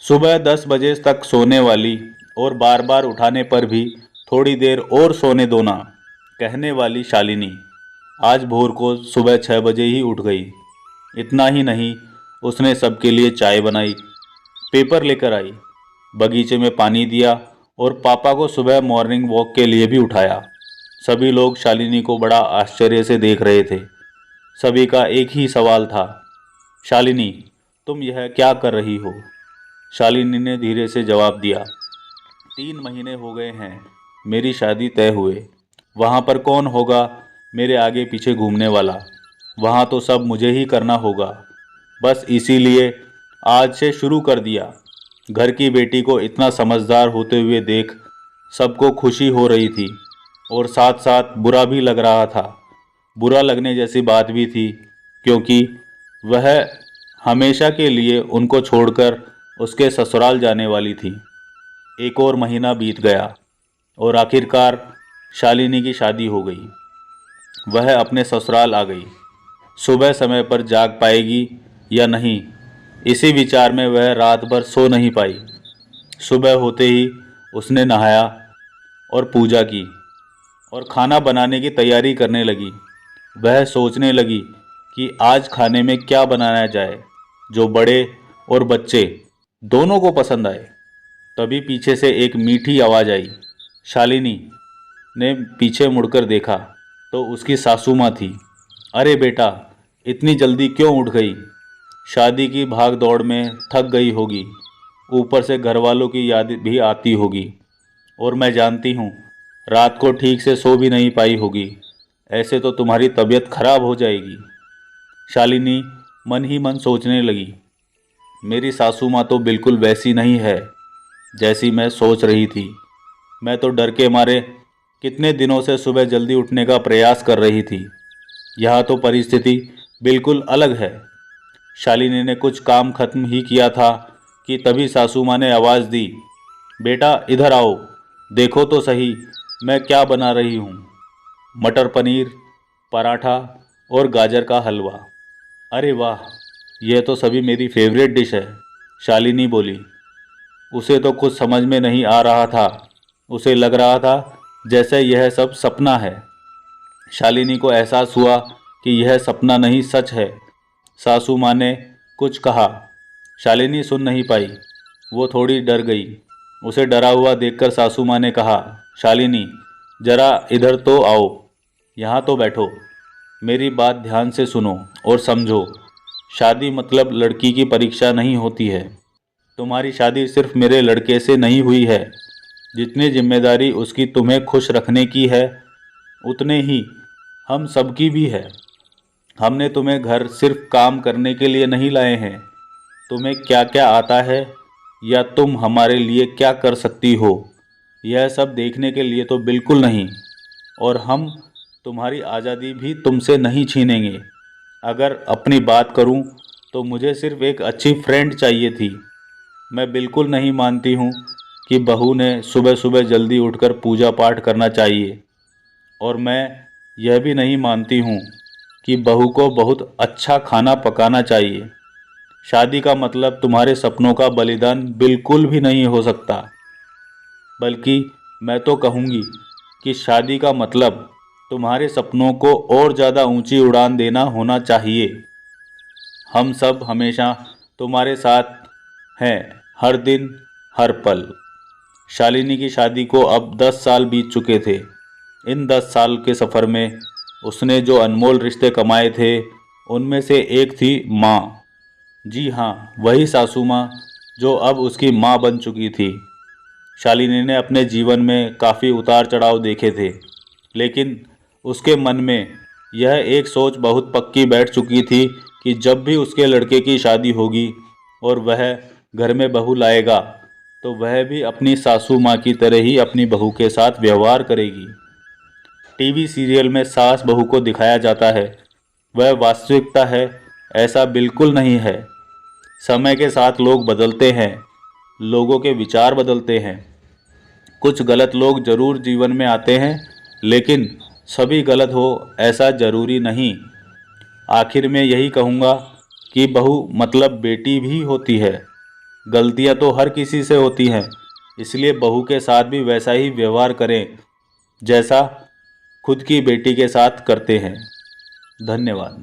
सुबह 10 बजे तक सोने वाली और बार बार उठाने पर भी थोड़ी देर और सोने दो ना कहने वाली शालिनी आज भोर को सुबह 6 बजे ही उठ गई। इतना ही नहीं, उसने सबके लिए चाय बनाई, पेपर लेकर आई, बगीचे में पानी दिया और पापा को सुबह मॉर्निंग वॉक के लिए भी उठाया। सभी लोग शालिनी को बड़ा आश्चर्य से देख रहे थे। सभी का एक ही सवाल था, शालिनी, तुम यह क्या कर रही हो? शालिनी ने धीरे से जवाब दिया, 3 महीने हो गए हैं मेरी शादी तय हुए। वहाँ पर कौन होगा मेरे आगे पीछे घूमने वाला? वहाँ तो सब मुझे ही करना होगा। बस इसीलिए आज से शुरू कर दिया। घर की बेटी को इतना समझदार होते हुए देख सबको खुशी हो रही थी और साथ साथ बुरा भी लग रहा था। बुरा लगने जैसी बात भी थी, क्योंकि वह हमेशा के लिए उनको छोड़कर उसके ससुराल जाने वाली थी। एक और महीना बीत गया और आखिरकार शालिनी की शादी हो गई। वह अपने ससुराल आ गई। सुबह समय पर जाग पाएगी या नहीं, इसी विचार में वह रात भर सो नहीं पाई। सुबह होते ही उसने नहाया और पूजा की और खाना बनाने की तैयारी करने लगी। वह सोचने लगी कि आज खाने में क्या बनाया जाए जो बड़े और बच्चे दोनों को पसंद आए। तभी पीछे से एक मीठी आवाज़ आई। शालिनी ने पीछे मुड़कर देखा तो उसकी सासू माँ थी। अरे बेटा, इतनी जल्दी क्यों उठ गई? शादी की भाग दौड़ में थक गई होगी, ऊपर से घर वालों की याद भी आती होगी और मैं जानती हूँ रात को ठीक से सो भी नहीं पाई होगी। ऐसे तो तुम्हारी तबीयत खराब हो जाएगी। शालिनी मन ही मन सोचने लगी, मेरी सासू माँ तो बिल्कुल वैसी नहीं है जैसी मैं सोच रही थी। मैं तो डर के मारे कितने दिनों से सुबह जल्दी उठने का प्रयास कर रही थी। यहाँ तो परिस्थिति बिल्कुल अलग है। शालिनी ने कुछ काम खत्म ही किया था कि तभी सासू माँ ने आवाज़ दी, बेटा इधर आओ, देखो तो सही मैं क्या बना रही हूँ। मटर पनीर, पराठा और गाजर का हलवा। अरे वाह, यह तो सभी मेरी फेवरेट डिश है। शालिनी बोली। उसे तो कुछ समझ में नहीं आ रहा था। उसे लग रहा था जैसे यह सब सपना है। शालिनी को एहसास हुआ कि यह सपना नहीं, सच है। सासू माँ ने कुछ कहा। शालिनी सुन नहीं पाई। वो थोड़ी डर गई। उसे डरा हुआ देखकर सासू माँ ने कहा, शालिनी जरा इधर तो आओ, यहाँ तो बैठो। मेरी बात ध्यान से सुनो और समझो। शादी मतलब लड़की की परीक्षा नहीं होती है। तुम्हारी शादी सिर्फ मेरे लड़के से नहीं हुई है। जितनी जिम्मेदारी उसकी तुम्हें खुश रखने की है, उतने ही हम सबकी भी है। हमने तुम्हें घर सिर्फ काम करने के लिए नहीं लाए हैं। तुम्हें क्या क्या आता है या तुम हमारे लिए क्या कर सकती हो, यह सब देखने के लिए तो बिल्कुल नहीं। और हम तुम्हारी आज़ादी भी तुमसे नहीं छीनेंगे। अगर अपनी बात करूं तो मुझे सिर्फ एक अच्छी फ्रेंड चाहिए थी। मैं बिल्कुल नहीं मानती हूं कि बहू ने सुबह सुबह जल्दी उठकर पूजा पाठ करना चाहिए। और मैं यह भी नहीं मानती हूँ कि बहू को बहुत अच्छा खाना पकाना चाहिए। शादी का मतलब तुम्हारे सपनों का बलिदान बिल्कुल भी नहीं हो सकता। बल्कि मैं तो कहूँगी कि शादी का मतलब तुम्हारे सपनों को और ज़्यादा ऊंची उड़ान देना होना चाहिए। हम सब हमेशा तुम्हारे साथ हैं, हर दिन, हर पल। शालिनी की शादी को अब 10 साल बीत चुके थे। इन 10 साल के सफ़र में उसने जो अनमोल रिश्ते कमाए थे, उनमें से एक थी माँ। जी हाँ, वही सासू माँ जो अब उसकी माँ बन चुकी थी। शालिनी ने अपने जीवन में काफ़ी उतार चढ़ाव देखे थे, लेकिन उसके मन में यह एक सोच बहुत पक्की बैठ चुकी थी कि जब भी उसके लड़के की शादी होगी और वह घर में बहू लाएगा, तो वह भी अपनी सासू माँ की तरह ही अपनी बहू के साथ व्यवहार करेगी। टीवी सीरियल में सास बहू को दिखाया जाता है, वह वास्तविकता है ऐसा बिल्कुल नहीं है। समय के साथ लोग बदलते हैं, लोगों के विचार बदलते हैं। कुछ गलत लोग जरूर जीवन में आते हैं, लेकिन सभी गलत हो ऐसा जरूरी नहीं। आखिर में यही कहूँगा कि बहू मतलब बेटी भी होती है। गलतियां तो हर किसी से होती हैं, इसलिए बहू के साथ भी वैसा ही व्यवहार करें जैसा खुद की बेटी के साथ करते हैं। धन्यवाद।